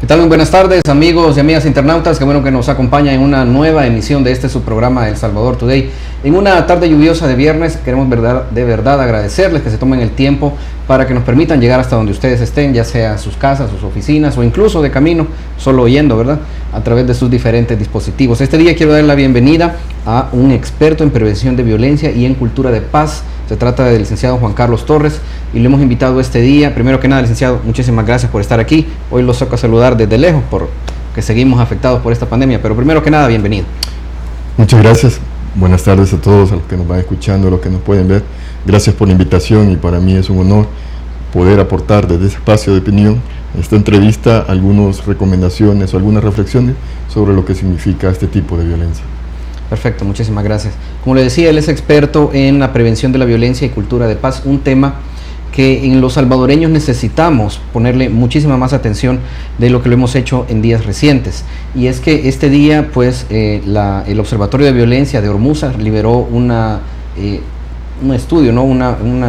¿Qué tal? Muy buenas tardes, amigos y amigas internautas. Qué bueno que nos acompañan en una nueva emisión de su programa El Salvador Today. En una tarde lluviosa de viernes queremos de verdad agradecerles que se tomen el tiempo para que nos permitan llegar hasta donde ustedes estén, ya sea sus casas, sus oficinas o incluso de camino, solo oyendo, ¿verdad?, a través de sus diferentes dispositivos. Este día quiero dar la bienvenida a un experto en prevención de violencia y en cultura de paz. Se trata del licenciado Juan Carlos Torres y lo hemos invitado este día. Primero que nada, licenciado, muchísimas gracias por estar aquí. Hoy los toca saludar desde lejos porque seguimos afectados por esta pandemia, pero primero que nada, bienvenido. Muchas gracias. Buenas tardes a todos, a los que nos van escuchando, a los que nos pueden ver. Gracias por la invitación y para mí es un honor poder aportar desde ese espacio de opinión en esta entrevista algunas recomendaciones o algunas reflexiones sobre lo que significa este tipo de violencia. Perfecto, muchísimas gracias. Como le decía, él es experto en la prevención de la violencia y cultura de paz, un tema que en los salvadoreños necesitamos ponerle muchísima más atención de lo que lo hemos hecho en días recientes. Y es que este día, pues, el Observatorio de Violencia de Hormuza liberó un estudio, ¿no? un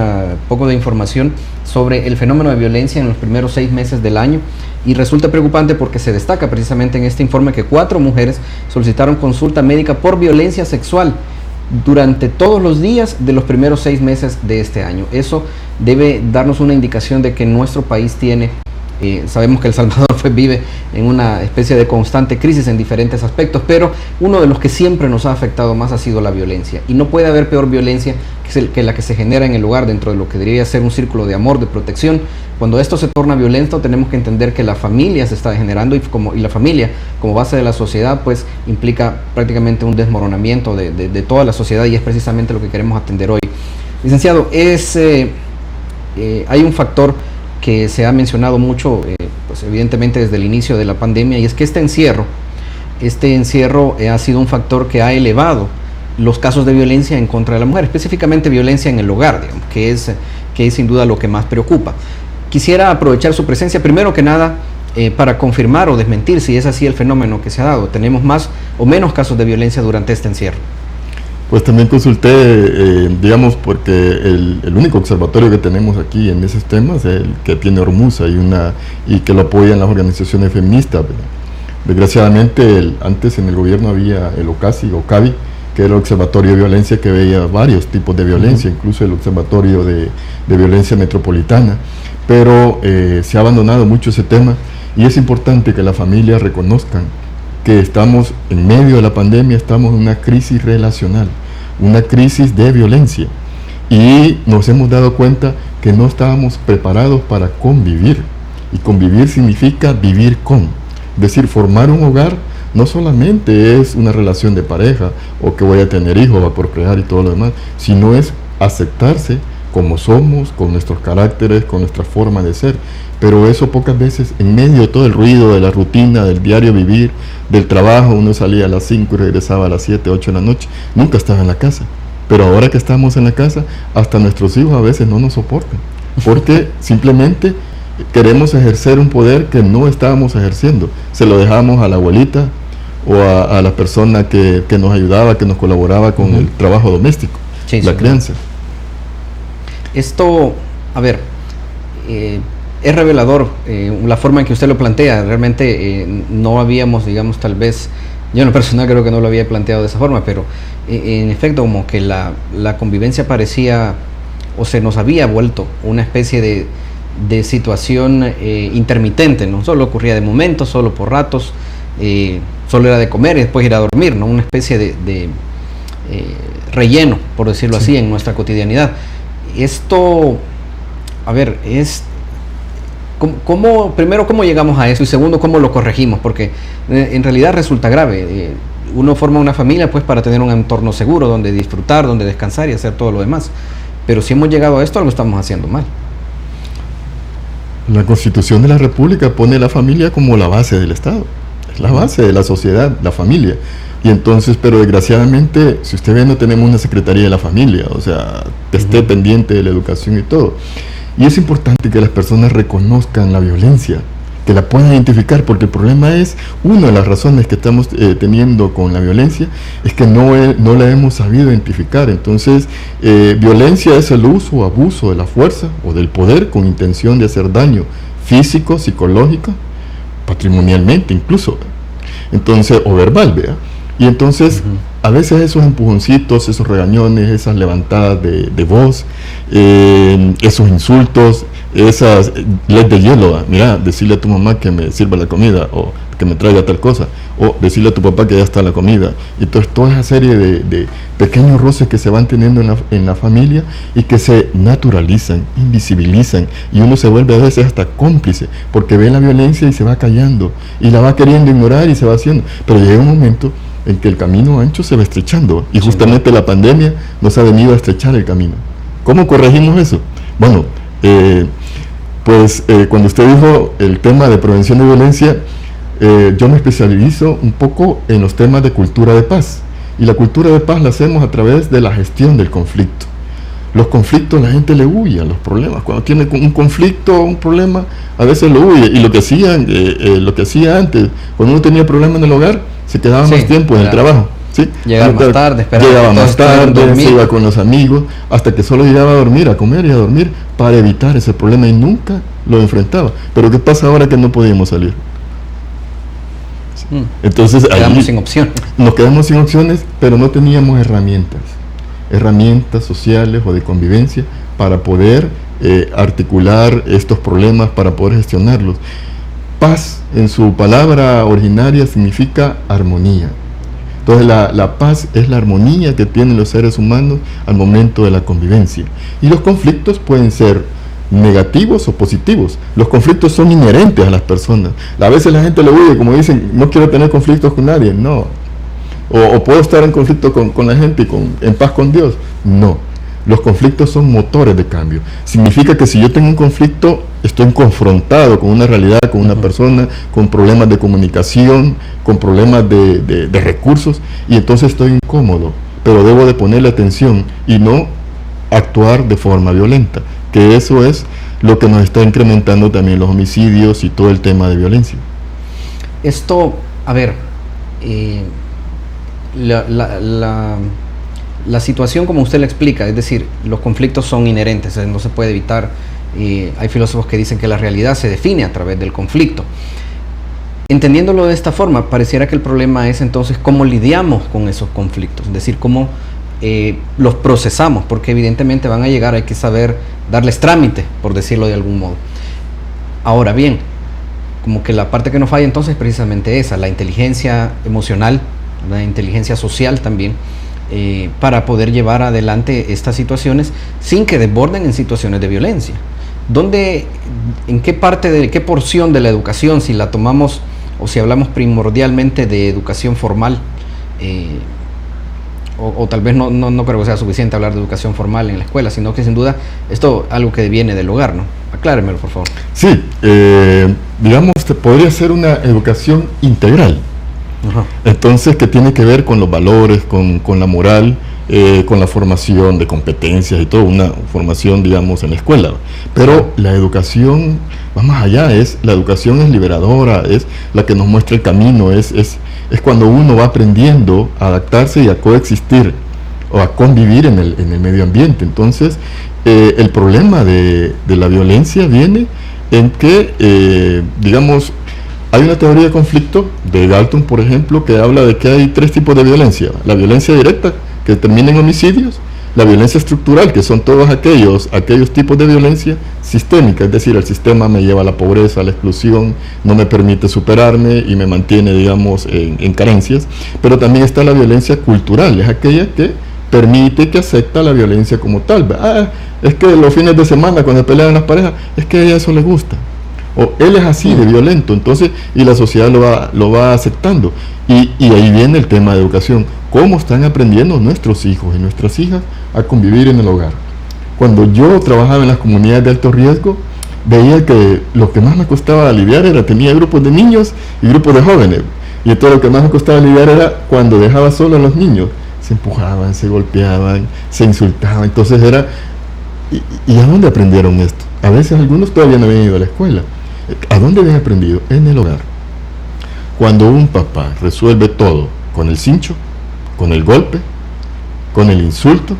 poco de información sobre el fenómeno de violencia en los primeros 6 meses del año, y resulta preocupante porque se destaca precisamente en este informe que 4 mujeres solicitaron consulta médica por violencia sexual durante todos los días de los primeros 6 meses de este año. Eso debe darnos una indicación de que nuestro país tiene, sabemos que El Salvador vive en una especie de constante crisis en diferentes aspectos, pero uno de los que siempre nos ha afectado más ha sido la violencia, y no puede haber peor violencia que la que se genera en el hogar, dentro de lo que debería ser un círculo de amor, de protección. Cuando esto se torna violento, tenemos que entender que la familia se está degenerando, y la familia como base de la sociedad pues implica prácticamente un desmoronamiento de toda la sociedad, y es precisamente lo que queremos atender hoy. Licenciado, hay un factor que se ha mencionado mucho, pues evidentemente desde el inicio de la pandemia, y es que este encierro ha sido un factor que ha elevado los casos de violencia en contra de la mujer, específicamente violencia en el hogar, digamos, que es sin duda lo que más preocupa. Quisiera aprovechar su presencia, primero que nada, para confirmar o desmentir si es así el fenómeno que se ha dado. ¿Tenemos más o menos casos de violencia durante este encierro? Pues también consulté, digamos, porque el único observatorio que tenemos aquí en esos temas es el que tiene Hormuza y que lo apoyan las organizaciones feministas, ¿verdad? Desgraciadamente, antes en el gobierno había el OCAVI, que era el Observatorio de Violencia, que veía varios tipos de violencia, incluso el Observatorio de Violencia Metropolitana, pero se ha abandonado mucho ese tema, y es importante que las familias reconozcan que estamos en medio de la pandemia, estamos en una crisis relacional, una crisis de violencia, y nos hemos dado cuenta que no estábamos preparados para convivir, y convivir significa vivir con, es decir, formar un hogar no solamente es una relación de pareja o que voy a tener hijos, va a procrear y todo lo demás, sino es aceptarse como somos, con nuestros caracteres, con nuestra forma de ser. Pero eso pocas veces, en medio de todo el ruido de la rutina, del diario vivir, del trabajo, uno salía a las 5 y regresaba a las 7, 8 de la noche, nunca estaba en la casa. Pero ahora que estamos en la casa, hasta nuestros hijos a veces no nos soportan, porque simplemente queremos ejercer un poder que no estábamos ejerciendo. Se lo dejamos a la abuelita o a la persona que nos ayudaba, que nos colaboraba con el trabajo doméstico, la crianza. Esto, a ver, es revelador la forma en que usted lo plantea. Realmente no habíamos, digamos, tal vez, yo en lo personal creo que no lo había planteado de esa forma, pero en efecto como que la convivencia parecía, o se nos había vuelto una especie de situación intermitente, no solo ocurría de momentos, solo por ratos, solo era de comer y después ir a dormir, ¿no? Una especie de relleno, por decirlo así, en nuestra cotidianidad. Esto, a ver, es primero, ¿cómo llegamos a eso? Y segundo, ¿cómo lo corregimos? Porque en realidad resulta grave. Uno forma una familia pues para tener un entorno seguro, donde disfrutar, donde descansar y hacer todo lo demás. Pero si hemos llegado a esto, algo estamos haciendo mal. La Constitución de la República pone la familia como la base del Estado. Es la base de la sociedad, la familia. Y entonces, pero desgraciadamente, si usted ve, no tenemos una Secretaría de la Familia, o sea, que esté pendiente de la educación y todo. Y es importante que las personas reconozcan la violencia, que la puedan identificar, porque el problema es, una de las razones que estamos teniendo con la violencia, es que no la hemos sabido identificar. Entonces, violencia es el uso o abuso de la fuerza o del poder con intención de hacer daño físico, psicológico, patrimonialmente incluso, entonces, o verbal, ¿vea? Y entonces, a veces esos empujoncitos, esos regañones, esas levantadas de voz, esos insultos, esas leyes de hielo, mira, decirle a tu mamá que me sirva la comida, o que me traiga tal cosa, o decirle a tu papá que ya está la comida. Y entonces toda esa serie de pequeños roces que se van teniendo en la familia y que se naturalizan, invisibilizan, y uno se vuelve a veces hasta cómplice, porque ve la violencia y se va callando, y la va queriendo ignorar y se va haciendo. Pero llega un momento en que el camino ancho se va estrechando, y justamente la pandemia nos ha venido a estrechar el camino. ¿Cómo corregimos eso? Bueno, cuando usted dijo el tema de prevención de violencia, yo me especializo un poco en los temas de cultura de paz, y la cultura de paz la hacemos a través de la gestión del conflicto. Los conflictos, la gente le huye a los problemas. Cuando tiene un conflicto, un problema, a veces lo huye, y lo que hacía antes, cuando uno tenía problemas en el hogar, se quedaba más tiempo en el trabajo. ¿Sí? Llegaba más tarde, se iba con los amigos, hasta que solo llegaba a dormir, a comer y a dormir, para evitar ese problema, y nunca lo enfrentaba. Pero ¿qué pasa ahora que no podíamos salir? Entonces nos quedamos sin opciones, pero no teníamos herramientas sociales o de convivencia para poder articular estos problemas, para poder gestionarlos. Paz, en su palabra originaria, significa armonía. Entonces la paz es la armonía que tienen los seres humanos al momento de la convivencia. Y los conflictos pueden ser negativos o positivos. Los conflictos son inherentes a las personas. A veces la gente le huye, como dicen, no quiero tener conflictos con nadie. No. O puedo estar en conflicto con la gente y en paz con Dios. No. Los conflictos son motores de cambio. Significa que si yo tengo un conflicto, estoy confrontado con una realidad, con una persona, con problemas de comunicación, con problemas de recursos, y entonces estoy incómodo, pero debo de ponerle atención y no actuar de forma violenta, que eso es lo que nos está incrementando también los homicidios y todo el tema de violencia. Esto, a ver, la situación como usted la explica, es decir, los conflictos son inherentes, no se puede evitar. Hay filósofos que dicen que la realidad se define a través del conflicto. entendiéndolo de esta forma, pareciera que el problema es entonces cómo lidiamos con esos conflictos, es decir, cómo los procesamos, porque evidentemente van a llegar, hay que saber darles trámite, por decirlo de algún modo. Ahora bien, como que la parte que nos falla entonces es precisamente esa, la inteligencia emocional, la inteligencia social también, para poder llevar adelante estas situaciones sin que desborden en situaciones de violencia. ¿En qué parte, de qué porción de la educación, si la tomamos o si hablamos primordialmente de educación formal, o tal vez no creo que sea suficiente hablar de educación formal en la escuela, sino que sin duda esto es algo que viene del hogar, ¿no? Acláremelo, por favor. Sí, digamos, podría ser una educación integral. Ajá. Entonces, que tiene que ver con los valores, con la moral, con la formación de competencias y todo, una formación, digamos, en la escuela. Pero la educación va más allá, la educación es liberadora, es la que nos muestra el camino, es cuando uno va aprendiendo a adaptarse y a coexistir o a convivir en el medio ambiente. Entonces, el problema de la violencia viene en que, digamos, hay una teoría de conflicto de Galton, por ejemplo, que habla de que hay 3 tipos de violencia: la violencia directa, que termina en homicidios; la violencia estructural, que son todos aquellos tipos de violencia sistémica, es decir, el sistema me lleva a la pobreza, a la exclusión, no me permite superarme y me mantiene, digamos, en carencias. Pero también está la violencia cultural, es aquella que permite, que acepta la violencia como tal. Es que los fines de semana cuando pelean las parejas, es que a ella eso le gusta, o él es así de violento, entonces, y la sociedad lo va aceptando. Y ahí viene el tema de educación. ¿Cómo están aprendiendo nuestros hijos y nuestras hijas a convivir en el hogar? Cuando yo trabajaba en las comunidades de alto riesgo, veía que lo que más me costaba aliviar tenía grupos de niños y grupos de jóvenes. Y todo lo que más me costaba aliviar era cuando dejaba solo a los niños. Se empujaban, se golpeaban, se insultaban. Entonces ¿y a dónde aprendieron esto? A veces algunos todavía no habían ido a la escuela. ¿A dónde habían aprendido? En el hogar. Cuando un papá resuelve todo con el cincho, con el golpe, con el insulto,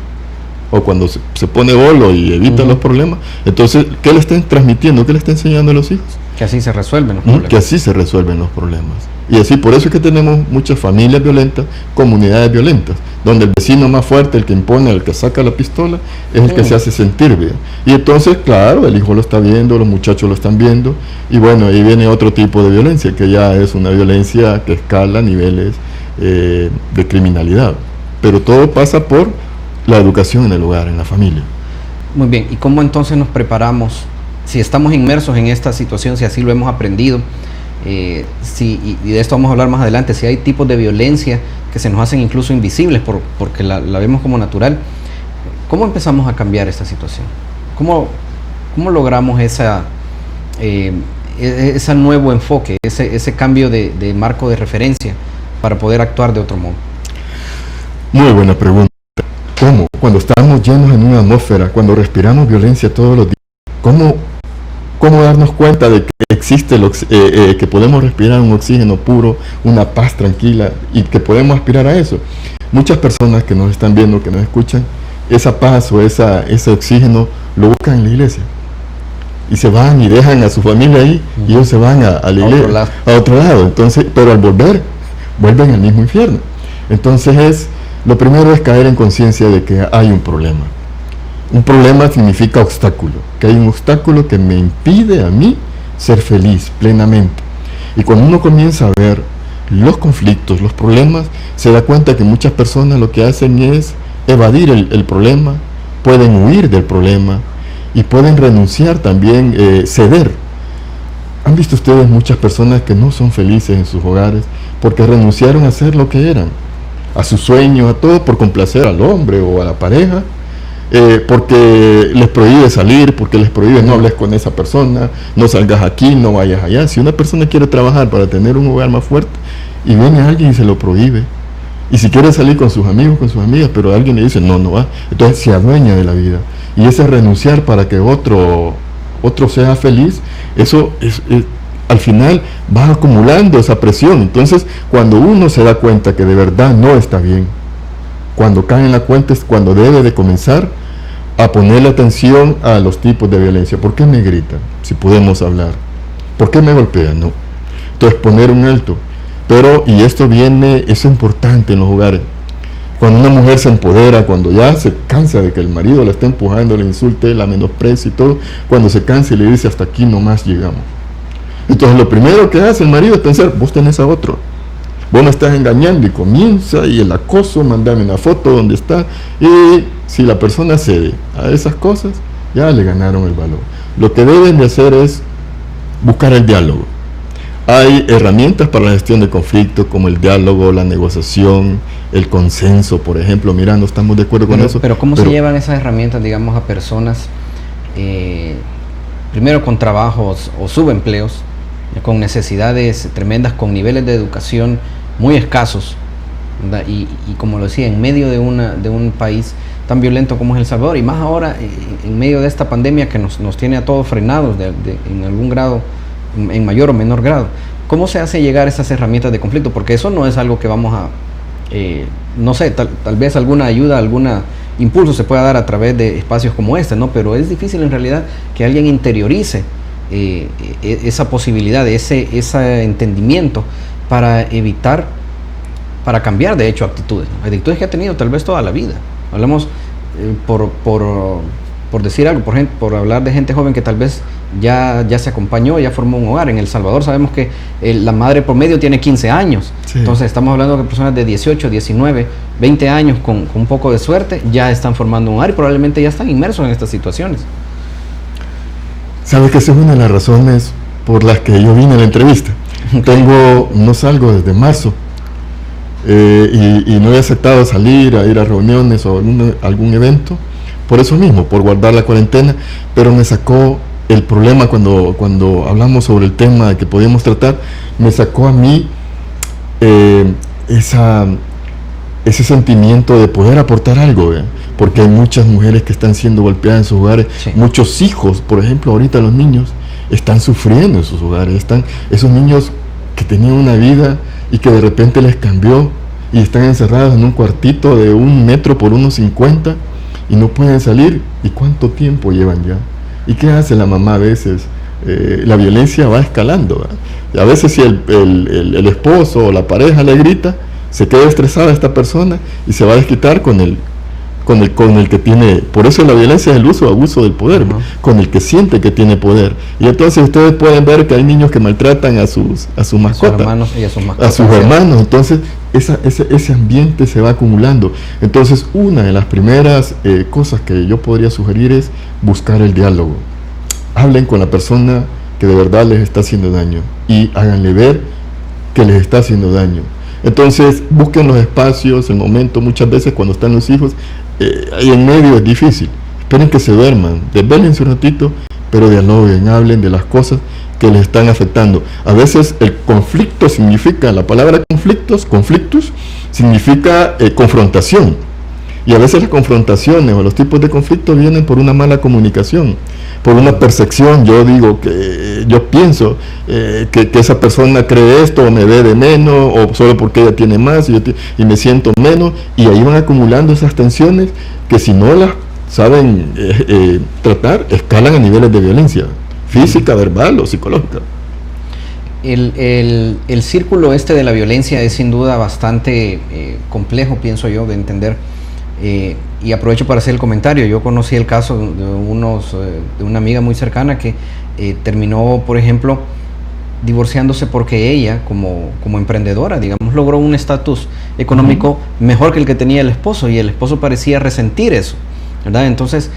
o cuando se pone bolo y evita los problemas, entonces, ¿qué le están transmitiendo? ¿Qué le está enseñando a los hijos? Que así se resuelven los problemas. Que así se resuelven los problemas. Y así, por eso es que tenemos muchas familias violentas, comunidades violentas, donde el vecino más fuerte, el que impone, el que saca la pistola, es el que se hace sentir bien. Y entonces, claro, el hijo lo está viendo, los muchachos lo están viendo, y bueno, ahí viene otro tipo de violencia, que ya es una violencia que escala a niveles de criminalidad. Pero todo pasa por la educación en el hogar, en la familia. Muy bien, ¿y cómo entonces nos preparamos, si estamos inmersos en esta situación, si así lo hemos aprendido? Y de esto vamos a hablar más adelante, si hay tipos de violencia que se nos hacen incluso invisibles porque la vemos como natural. ¿Cómo empezamos a cambiar esta situación? ¿Cómo logramos ese nuevo enfoque, ese cambio de marco de referencia para poder actuar de otro modo? Muy buena pregunta. ¿Cómo? Cuando estamos llenos en una atmósfera, cuando respiramos violencia todos los días, ¿cómo darnos cuenta de que existe que podemos respirar un oxígeno puro, una paz tranquila y que podemos aspirar a eso? Muchas personas que nos están viendo, que nos escuchan, esa paz o ese oxígeno lo buscan en la iglesia. Y se van y dejan a su familia ahí y ellos se van a la iglesia, a otro lado. Entonces, pero al vuelven al mismo infierno. Entonces lo primero es caer en conciencia de que hay un problema. Un problema significa obstáculo, que hay un obstáculo que me impide a mí ser feliz plenamente. Y cuando uno comienza a ver los conflictos, los problemas, se da cuenta que muchas personas lo que hacen es evadir el problema, pueden huir del problema y pueden renunciar también, ceder. ¿Han visto ustedes muchas personas que no son felices en sus hogares porque renunciaron a ser lo que eran? A sus sueños, a todo por complacer al hombre o a la pareja, porque les prohíbe salir, porque les prohíbe no hables con esa persona, no salgas aquí, no vayas allá. Si una persona quiere trabajar para tener un hogar más fuerte y viene alguien y se lo prohíbe, y si quiere salir con sus amigos, con sus amigas, pero alguien le dice no va, entonces se adueña de la vida. Y ese renunciar para que otro sea feliz, eso es al final va acumulando esa presión. Entonces, cuando uno se da cuenta que de verdad no está bien, cuando cae en la cuenta es cuando debe de comenzar a ponerle atención a los tipos de violencia. ¿Por qué me gritan? Si podemos hablar. ¿Por qué me golpean? No. Entonces poner un alto. Pero, y esto viene, es importante en los hogares. Cuando una mujer se empodera, cuando ya se cansa de que el marido la esté empujando, le insulte, la menosprecie y todo, cuando se cansa y le dice hasta aquí nomás llegamos. Entonces lo primero que hace el marido es pensar, vos tenés a otro, vos me estás engañando, y comienza y el acoso, mandame una foto donde está, y si la persona cede a esas cosas, ya le ganaron el valor. Lo que deben de hacer es buscar el diálogo. Hay herramientas para la gestión de conflictos como el diálogo, la negociación, el consenso, por ejemplo. Mira, no estamos de acuerdo con eso. Pero ¿cómo se llevan esas herramientas, digamos, a personas, primero con trabajos o subempleos, con necesidades tremendas, con niveles de educación muy escasos, ¿verdad? Y como lo decía, en medio de un país tan violento como es El Salvador, y más ahora en medio de esta pandemia que nos tiene a todos frenados en algún grado, en mayor o menor grado? ¿Cómo se hace llegar esas herramientas de conflicto? Porque eso no es algo que vamos a, no sé, tal vez alguna ayuda, alguna impulso se pueda dar a través de espacios como este, ¿no? Pero es difícil en realidad que alguien interiorice esa posibilidad, ese entendimiento para evitar, para cambiar de hecho actitudes, ¿no? Actitudes que ha tenido tal vez toda la vida. Hablamos por decir algo, por hablar de gente joven que tal vez ya se acompañó, ya formó un hogar. En El Salvador sabemos que la madre promedio tiene 15 años. Sí. Entonces estamos hablando de personas de 18, 19, 20 años con un poco de suerte ya están formando un hogar y probablemente ya están inmersos en estas situaciones. Sabes que esa es una de las razones por las que yo vine a la entrevista. No salgo desde marzo y no he aceptado salir a ir a reuniones o algún evento por eso mismo, por guardar la cuarentena, pero me sacó el problema cuando hablamos sobre el tema que podíamos tratar, me sacó a mí ese sentimiento de poder aportar algo, porque hay muchas mujeres que están siendo golpeadas en sus hogares, sí. Muchos hijos, por ejemplo, ahorita los niños están sufriendo en sus hogares, esos niños que tenían una vida y que de repente les cambió y están encerrados en un cuartito de 1 metro por 1,50 y no pueden salir. ¿Y cuánto tiempo llevan ya? ¿Y qué hace la mamá a veces? La violencia va escalando, ¿verdad? Y a veces si el esposo o la pareja le grita, se queda estresada esta persona y se va a desquitar con el que tiene. Por eso la violencia es el uso o abuso del poder, uh-huh. Con el que siente que tiene poder. Y entonces ustedes pueden ver que hay niños que maltratan a sus mascotas, a sus hermanos. Entonces ese ambiente se va acumulando. Entonces una de las primeras cosas que yo podría sugerir es buscar el diálogo. Hablen con la persona que de verdad les está haciendo daño y háganle ver que les está haciendo daño. Entonces busquen los espacios, el momento. Muchas veces cuando están los hijos ahí en medio es difícil, esperen que se duerman, desvélense un ratito, pero dialoguen, hablen de las cosas que les están afectando. A veces el conflicto significa, la palabra conflictos significa confrontación, y a veces las confrontaciones o los tipos de conflictos vienen por una mala comunicación, por una percepción. Yo pienso que esa persona cree esto, o me ve de menos, o solo porque ella tiene más y me siento menos, y ahí van acumulando esas tensiones que si no las saben tratar, escalan a niveles de violencia física, verbal o psicológica. El círculo de la violencia es sin duda bastante complejo, pienso yo, de entender. Y aprovecho para hacer el comentario. Yo conocí el caso de una amiga muy cercana que terminó, por ejemplo, divorciándose porque ella, como emprendedora, digamos, logró un estatus económico uh-huh. mejor que el que tenía el esposo, y el esposo parecía resentir eso, ¿verdad? Entonces,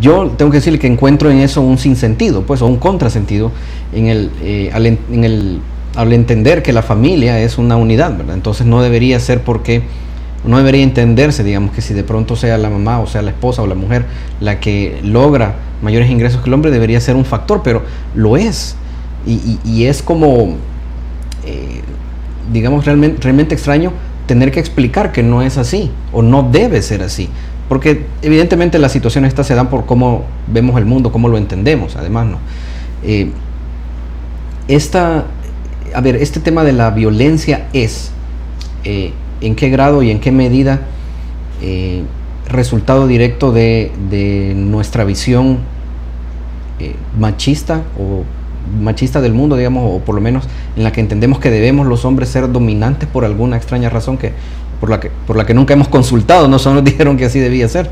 yo tengo que decirle que encuentro en eso un sinsentido, pues, o un contrasentido al entender que la familia es una unidad, ¿verdad? Entonces no debería ser no debería entenderse, digamos, que si de pronto sea la mamá o sea la esposa o la mujer la que logra mayores ingresos que el hombre, debería ser un factor, pero lo es. Y es como, digamos, realmente extraño tener que explicar que no es así o no debe ser así. Porque evidentemente las situaciones estas se dan por cómo vemos el mundo, cómo lo entendemos, además, ¿no? Este tema de la violencia es... ¿en qué grado y en qué medida resultado directo de nuestra visión machista o machista del mundo, digamos, o por lo menos en la que entendemos que debemos los hombres ser dominantes por alguna extraña razón por la que nunca hemos consultado, no solo nos dijeron que así debía ser.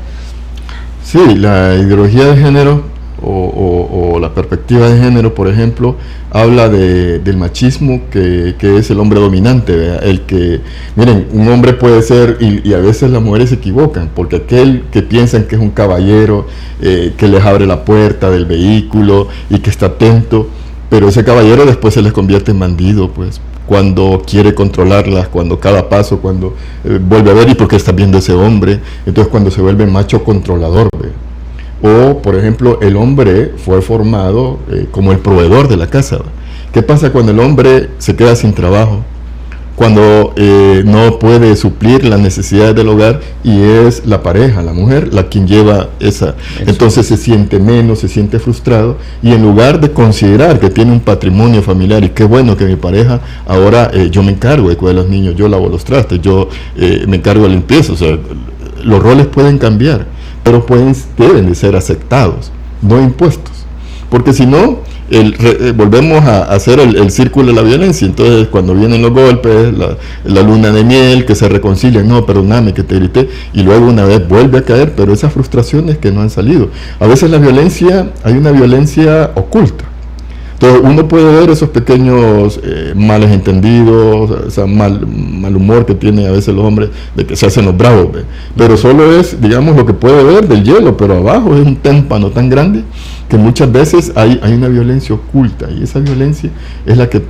Sí, la ideología de género o la perspectiva de género, por ejemplo, habla del machismo que es el hombre dominante, ¿verdad? El que, miren, un hombre puede ser, y a veces las mujeres se equivocan, porque aquel que piensan que es un caballero, que les abre la puerta del vehículo y que está atento, pero ese caballero después se les convierte en bandido, pues, cuando quiere controlarlas, cuando cada paso, cuando vuelve a ver, ¿y por qué está viendo ese hombre? Entonces cuando se vuelve macho controlador, ¿verdad? O, por ejemplo, el hombre fue formado como el proveedor de la casa. ¿Qué pasa cuando el hombre se queda sin trabajo? Cuando no puede suplir las necesidades del hogar y es la pareja, la mujer, la quien lleva esa. Entonces se siente menos, se siente frustrado, y en lugar de considerar que tiene un patrimonio familiar y qué bueno que mi pareja, ahora yo me encargo de cuidar a los niños, yo lavo los trastes, yo me encargo de la limpieza, o sea, los roles pueden cambiar, pero deben de ser aceptados, no impuestos, porque si no, volvemos a hacer el círculo de la violencia. Entonces cuando vienen los golpes, la luna de miel, que se reconcilian, no, perdóname que te grité, y luego una vez vuelve a caer, pero esas frustraciones que no han salido. A veces la violencia, hay una violencia oculta. Entonces uno puede ver esos pequeños males entendidos, ese mal humor que tienen a veces los hombres, de que se hacen los bravos, ¿ve? Pero solo es, digamos, lo que puede ver del hielo, pero abajo es un témpano tan grande que muchas veces hay una violencia oculta, y esa violencia es la que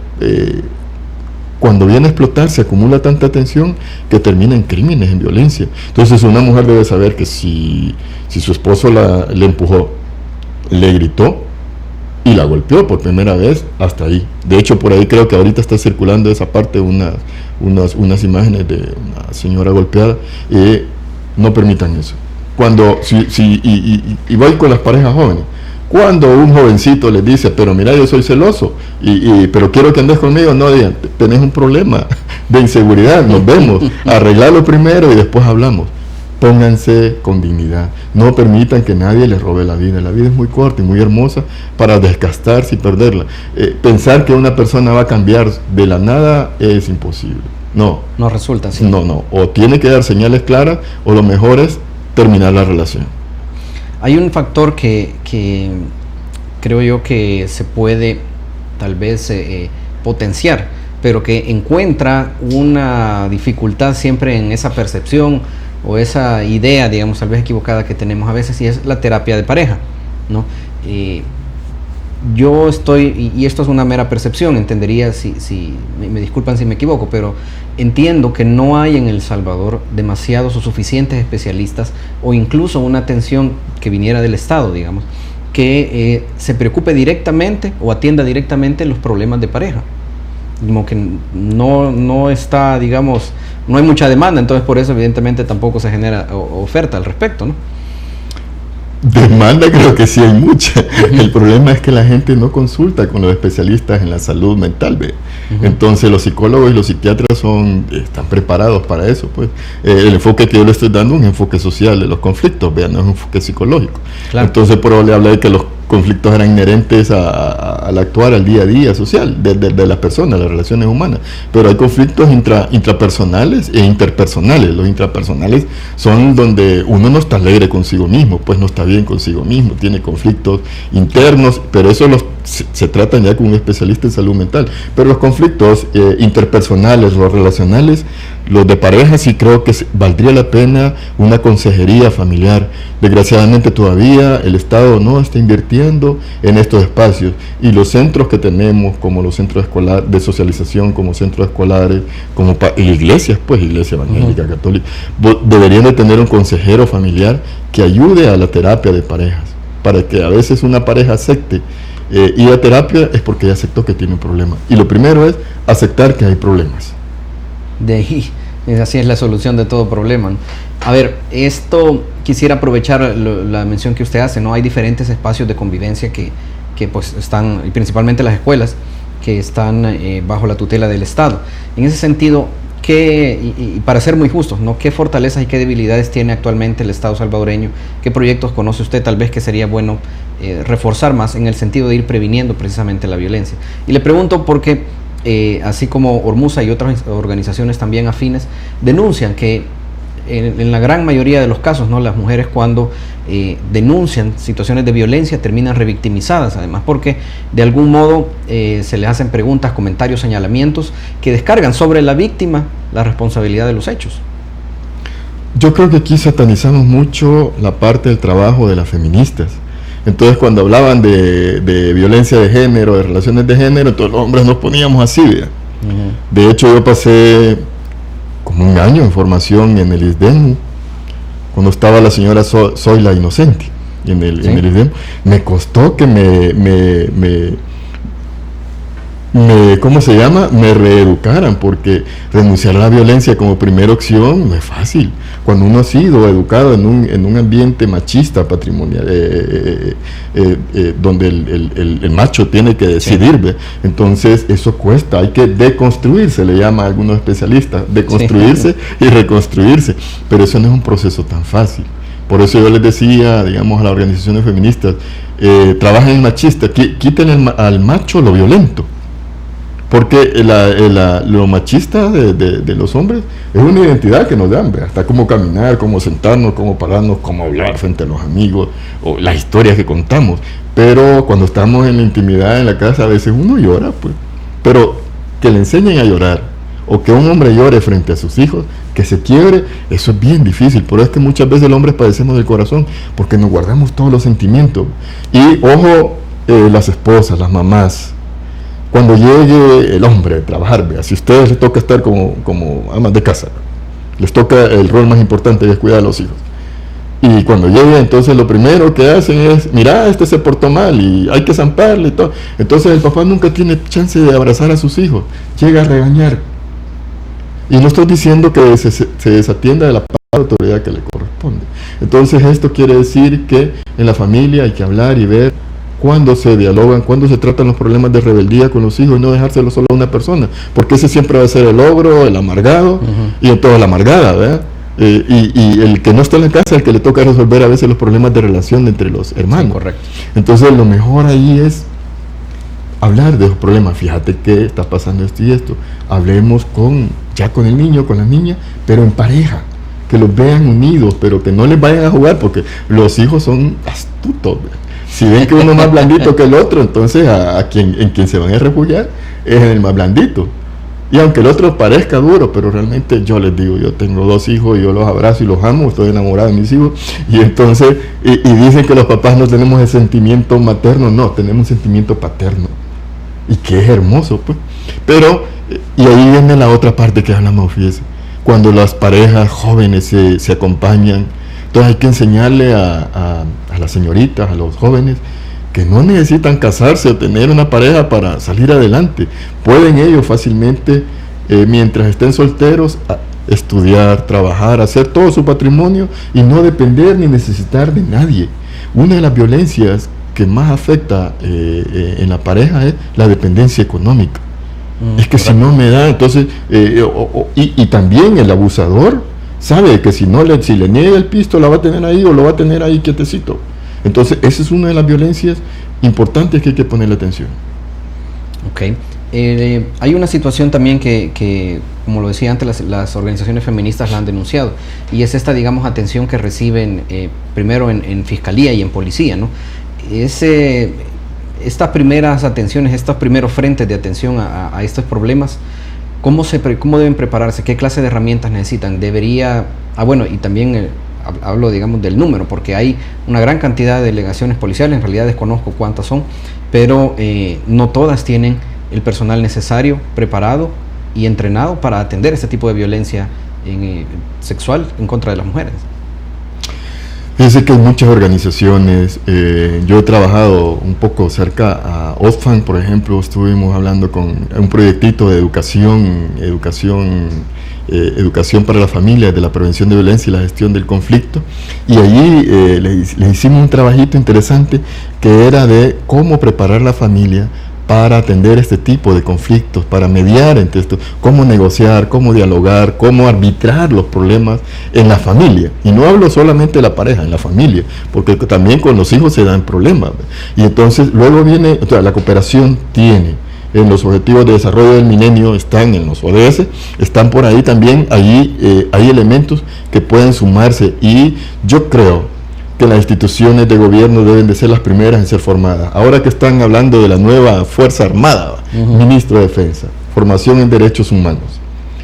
cuando viene a explotar se acumula tanta tensión que termina en crímenes, en violencia. Entonces una mujer debe saber que si su esposo le empujó, le gritó y la golpeó por primera vez, hasta ahí. De hecho, por ahí creo que ahorita está circulando esa parte unas imágenes de una señora golpeada. No permitan eso. Cuando, y voy con las parejas jóvenes, cuando un jovencito les dice, pero mira, yo soy celoso, pero quiero que andes conmigo, no digan, tenés un problema de inseguridad, nos vemos, arreglarlo primero y después hablamos. Pónganse con dignidad, no permitan que nadie les robe la vida es muy corta y muy hermosa para desgastarse y perderla. Pensar que una persona va a cambiar de la nada es imposible, no resulta así. No, o tiene que dar señales claras, o lo mejor es terminar la relación. Hay un factor que creo yo que se puede tal vez potenciar, pero que encuentra una dificultad siempre en esa percepción o esa idea, digamos, tal vez equivocada que tenemos a veces, y es la terapia de pareja, ¿no? Yo estoy, y esto es una mera percepción, entendería me disculpan si me equivoco, pero entiendo que no hay en El Salvador demasiados o suficientes especialistas, o incluso una atención que viniera del Estado, digamos, que se preocupe directamente o atienda directamente los problemas de pareja. Como que no está, digamos, no hay mucha demanda, entonces por eso evidentemente tampoco se genera oferta al respecto, ¿no? Demanda creo que sí hay mucha. El problema es que la gente no consulta con los especialistas en la salud mental, ¿ve? Entonces los psicólogos y los psiquiatras están preparados para eso, pues. El enfoque que yo le estoy dando es un enfoque social de los conflictos, ¿ve? No es un enfoque psicológico. Claro. Entonces por eso le hablé de que los conflictos eran inherentes al actuar, al día a día social de las personas, las relaciones humanas, pero hay conflictos intrapersonales e interpersonales. Los intrapersonales son donde uno no está alegre consigo mismo, pues no está bien consigo mismo, tiene conflictos internos, pero eso se tratan ya con un especialista en salud mental. Pero los conflictos interpersonales, los relacionales, los de pareja, sí creo que valdría la pena una consejería familiar. Desgraciadamente todavía el Estado no está invirtiendo en estos espacios, y los centros que tenemos, como los centros escolares de socialización, como centros escolares, como iglesias, pues iglesia evangélica, católica, deberían de tener un consejero familiar que ayude a la terapia de parejas, para que a veces una pareja acepte ir a terapia es porque ya aceptó que tiene un problema, y lo primero es aceptar que hay problemas. De ahí, así es la solución de todo problema, ¿no? A ver, esto quisiera aprovechar la mención que usted hace, ¿no? Hay diferentes espacios de convivencia que pues están, y principalmente las escuelas, que están bajo la tutela del Estado. En ese sentido, y para ser muy justos, ¿no? ¿Qué fortalezas y qué debilidades tiene actualmente el Estado salvadoreño? ¿Qué proyectos conoce usted tal vez que sería bueno reforzar más en el sentido de ir previniendo precisamente la violencia? Y le pregunto porque, así como Ormuza y otras organizaciones también afines, denuncian que en la gran mayoría de los casos, ¿no?, las mujeres cuando denuncian situaciones de violencia terminan revictimizadas, además porque de algún modo se les hacen preguntas, comentarios, señalamientos que descargan sobre la víctima la responsabilidad de los hechos. Yo creo que aquí satanizamos mucho la parte del trabajo de las feministas. Entonces, cuando hablaban de violencia de género, de relaciones de género, todos los hombres nos poníamos así, ¿verdad? De hecho, yo pasé como un año en formación en el ISDEM, cuando estaba la señora Soy la Inocente en el ISDEM. Me costó que ¿cómo se llama? Me reeducaran, porque renunciar a la violencia como primera opción no es fácil. Cuando uno ha sido educado en un ambiente machista, patrimonial, donde el macho tiene que decidir, ¿ve? Entonces eso cuesta, hay que deconstruirse, le llama a algunos especialistas, deconstruirse y reconstruirse, pero eso no es un proceso tan fácil. Por eso yo les decía, digamos, a las organizaciones feministas, trabajen en machista, quiten al macho lo violento. Porque lo machista de los hombres es una identidad que nos dan, ¿ve? Hasta cómo caminar, cómo sentarnos, cómo pararnos, cómo hablar frente a los amigos, o las historias que contamos. Pero cuando estamos en la intimidad en la casa, a veces uno llora, pues. Pero que le enseñen a llorar, o que un hombre llore frente a sus hijos, que se quiebre, eso es bien difícil. Por eso es que muchas veces los hombres padecemos del corazón, porque nos guardamos todos los sentimientos. Y ojo, las esposas, las mamás, cuando llegue el hombre a trabajar, ¿ve? Si a ustedes les toca estar como amas de casa, les toca el rol más importante, que es cuidar a los hijos. Y cuando llegue, entonces lo primero que hacen es, mira, este se portó mal y hay que zamparle y todo. Entonces el papá nunca tiene chance de abrazar a sus hijos, llega a regañar. Y no estoy diciendo que se desatienda de la autoridad que le corresponde. Entonces esto quiere decir que en la familia hay que hablar y ver cuando se dialogan, cuando se tratan los problemas de rebeldía con los hijos y no dejárselo solo a una persona, porque ese siempre va a ser el ogro, el amargado, y en toda la amargada, ¿verdad? Y el que no está en la casa, el que le toca resolver a veces los problemas de relación entre los hermanos. Sí, correcto. Entonces lo mejor ahí es hablar de los problemas. Fíjate que está pasando esto y esto. Hablemos ya con el niño, con la niña, pero en pareja, que los vean unidos, pero que no les vayan a jugar, porque los hijos son astutos, ¿verdad? Si ven que uno es más blandito que el otro, entonces en quien se van a refugiar es en el más blandito. Y aunque el otro parezca duro, pero realmente yo les digo, yo tengo 2 hijos y yo los abrazo y los amo, estoy enamorado de mis hijos. Y entonces, y dicen que los papás no tenemos el sentimiento materno, no, tenemos sentimiento paterno. Y que es hermoso, pues. Pero, y ahí viene la otra parte que hablamos, fíjese, cuando las parejas jóvenes se acompañan. Entonces hay que enseñarle a las señoritas, a los jóvenes, que no necesitan casarse o tener una pareja para salir adelante. Pueden ellos fácilmente, mientras estén solteros, estudiar, trabajar, hacer todo su patrimonio y no depender ni necesitar de nadie. Una de las violencias que más afecta en la pareja es la dependencia económica. Es que si no me da, entonces, y también el abusador sabe que si le niega el pisto, la va a tener ahí o lo va a tener ahí quietecito. Entonces, esa es una de las violencias importantes que hay que ponerle atención. Ok. Hay una situación también que, como lo decía antes, las organizaciones feministas la han denunciado, y es esta, digamos, atención que reciben primero en fiscalía y en policía, ¿no? Estas primeras atenciones, estos primeros frentes de atención a estos problemas, ¿cómo deben prepararse? ¿Qué clase de herramientas necesitan? Bueno, y también hablo, digamos, del número, porque hay una gran cantidad de delegaciones policiales, en realidad desconozco cuántas son, pero no todas tienen el personal necesario, preparado y entrenado para atender este tipo de violencia sexual en contra de las mujeres. Fíjense que hay muchas organizaciones. Yo he trabajado un poco cerca a Oxfam, por ejemplo. Estuvimos hablando con un proyectito de educación para la familia, de la prevención de violencia y la gestión del conflicto, y allí le hicimos un trabajito interesante que era de cómo preparar la familia para atender este tipo de conflictos, para mediar entre esto, cómo negociar, cómo dialogar, cómo arbitrar los problemas en la familia. Y no hablo solamente de la pareja, en la familia, porque también con los hijos se dan problemas. Y entonces luego viene, o sea, la cooperación tiene en los objetivos de desarrollo del milenio, están en los ODS, están por ahí también, ahí hay elementos que pueden sumarse, y yo creo que las instituciones de gobierno deben de ser las primeras en ser formadas. Ahora que están hablando de la nueva Fuerza Armada, Ministro de Defensa, formación en derechos humanos,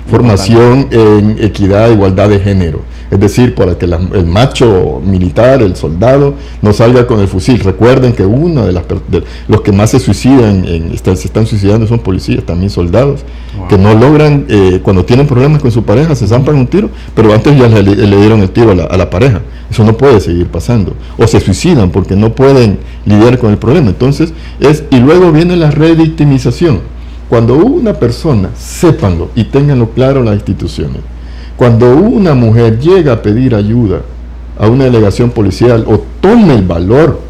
formación en equidad e igualdad de género, es decir, para que el macho militar, el soldado, no salga con el fusil. Recuerden que uno de los que más se suicidan, se están suicidando, son policías, también soldados, que no logran, cuando tienen problemas con su pareja, se zampan un tiro, pero antes ya le dieron el tiro a la pareja. Eso no puede seguir pasando. O se suicidan porque no pueden lidiar con el problema. Entonces, y luego viene la revictimización. Cuando una persona, sépanlo y ténganlo claro las instituciones, cuando una mujer llega a pedir ayuda a una delegación policial o tome el valor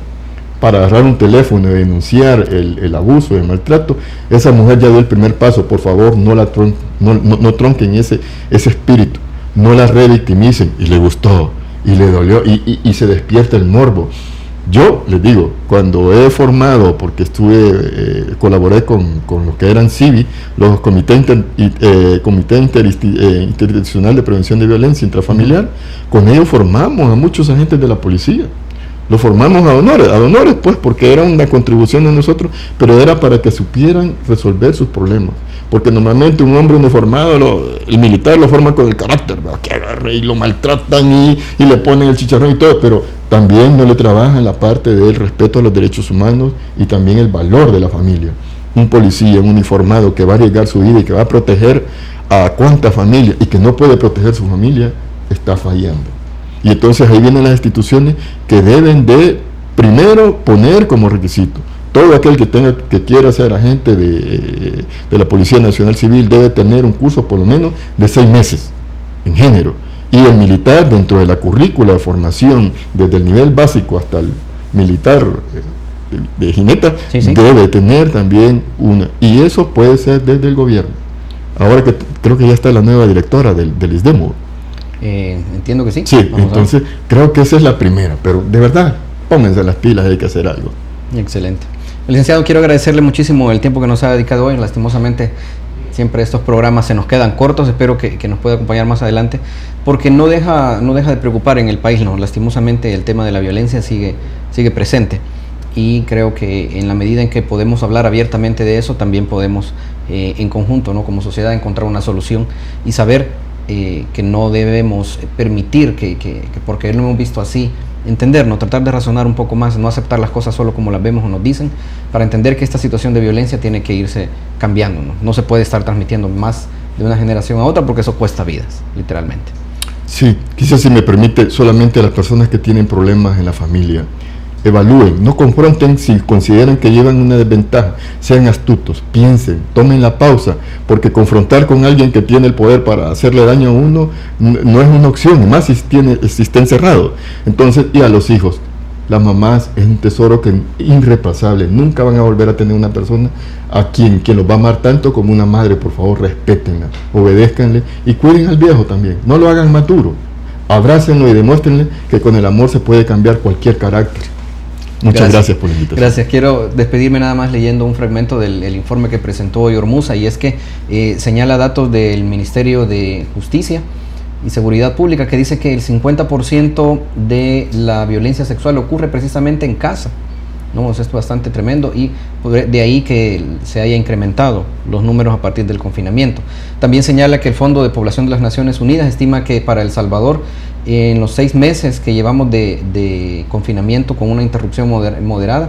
para agarrar un teléfono y denunciar el abuso, el maltrato, esa mujer ya dio el primer paso. Por favor, no tronquen ese espíritu, no la revictimicen. Y le gustó, y le dolió, y se despierta el morbo. Yo les digo, cuando he formado, porque colaboré con lo que eran CIVI, los Comité Interinstitucional de Prevención de Violencia Intrafamiliar, con ellos formamos a muchos agentes de la policía. Los formamos a honores pues, porque era una contribución de nosotros, pero era para que supieran resolver sus problemas. Porque normalmente un hombre uniformado, el militar lo forma con el carácter, ¿verdad? Que agarre y lo maltratan y le ponen el chicharrón y todo, pero también no le trabajan la parte del respeto a los derechos humanos y también el valor de la familia. Un policía, un uniformado que va a arriesgar su vida y que va a proteger a cuánta familia y que no puede proteger su familia, está fallando. Y entonces ahí vienen las instituciones que deben de primero poner como requisito: todo aquel que quiera ser agente de la Policía Nacional Civil debe tener un curso por lo menos de 6 meses en género. Y el militar, dentro de la currícula de formación, desde el nivel básico hasta el militar de jineta, debe tener también una. Y eso puede ser desde el gobierno. Ahora que creo que ya está la nueva directora del ISDEMO. Entiendo que sí. Sí, entonces creo que esa es la primera, pero de verdad, pónganse las pilas, hay que hacer algo. Excelente. Licenciado, quiero agradecerle muchísimo el tiempo que nos ha dedicado hoy. Lastimosamente, siempre estos programas se nos quedan cortos. Espero que nos pueda acompañar más adelante, porque no deja de preocupar en el país, ¿no? Lastimosamente, el tema de la violencia sigue presente, y creo que en la medida en que podemos hablar abiertamente de eso, también podemos en conjunto, ¿no?, como sociedad, encontrar una solución y saber que no debemos permitir que porque lo hemos visto así, entendernos, tratar de razonar un poco más, no aceptar las cosas solo como las vemos o nos dicen, para entender que esta situación de violencia tiene que irse cambiando, ¿no? No se puede estar transmitiendo más de una generación a otra, porque eso cuesta vidas, literalmente. Sí, quizás, si me permite, solamente a las personas que tienen problemas en la familia, evalúen, no confronten si consideran que llevan una desventaja, sean astutos, piensen, tomen la pausa, porque confrontar con alguien que tiene el poder para hacerle daño a uno no es una opción, más si está encerrado. Entonces, y a los hijos, las mamás es un tesoro irreemplazable, nunca van a volver a tener una persona a quien los va a amar tanto como una madre. Por favor, respétenla, obedézcanle y cuiden al viejo también, no lo hagan maduro, abrácenlo y demuéstrenle que con el amor se puede cambiar cualquier carácter. Muchas gracias por la invitación. Gracias. Quiero despedirme nada más leyendo un fragmento del informe que presentó hoy Ormuza, y es que señala datos del Ministerio de Justicia y Seguridad Pública, que dice que el 50% de la violencia sexual ocurre precisamente en casa, ¿no? Esto es bastante tremendo, y de ahí que se haya incrementado los números a partir del confinamiento. También señala que el Fondo de Población de las Naciones Unidas estima que para El Salvador, en los 6 meses que llevamos de confinamiento con una interrupción moderada,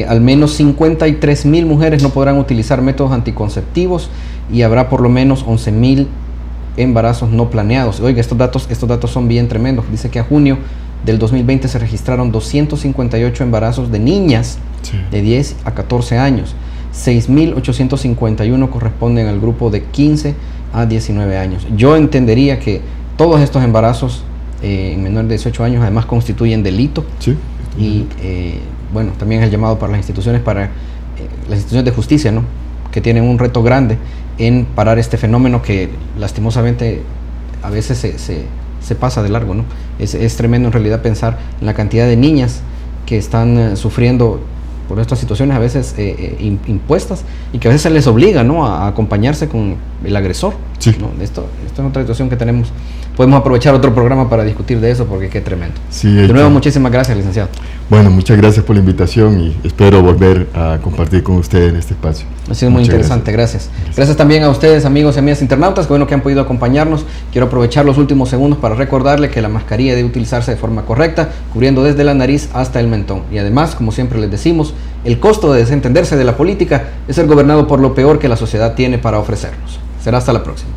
al menos 53,000 mujeres no podrán utilizar métodos anticonceptivos, y habrá por lo menos 11,000 embarazos no planeados. Oiga, estos datos son bien tremendos. Dice que a junio del 2020 se registraron 258 embarazos de niñas de 10 a 14 años. 6,851 corresponden al grupo de 15 a 19 años. Yo entendería que todos estos embarazos en menores de 18 años además constituyen delito. Sí. Y bueno, también es el llamado para las instituciones para las instituciones de justicia, ¿no?, que tienen un reto grande en parar este fenómeno que lastimosamente a veces se pasa de largo, ¿no? Es tremendo en realidad pensar en la cantidad de niñas que están sufriendo por estas situaciones a veces impuestas, y que a veces se les obliga, ¿no?, a acompañarse con el agresor. Sí. ¿No? Esto es otra situación que tenemos. Podemos aprovechar otro programa para discutir de eso, porque qué tremendo. Sí, de nuevo, muchísimas gracias, licenciado. Bueno, muchas gracias por la invitación y espero volver a compartir con ustedes en este espacio. Ha sido muy interesante, gracias. Gracias también a ustedes, amigos y amigas internautas, que bueno que han podido acompañarnos. Quiero aprovechar los últimos segundos para recordarle que la mascarilla debe utilizarse de forma correcta, cubriendo desde la nariz hasta el mentón. Y además, como siempre les decimos, el costo de desentenderse de la política es ser gobernado por lo peor que la sociedad tiene para ofrecernos. Será hasta la próxima.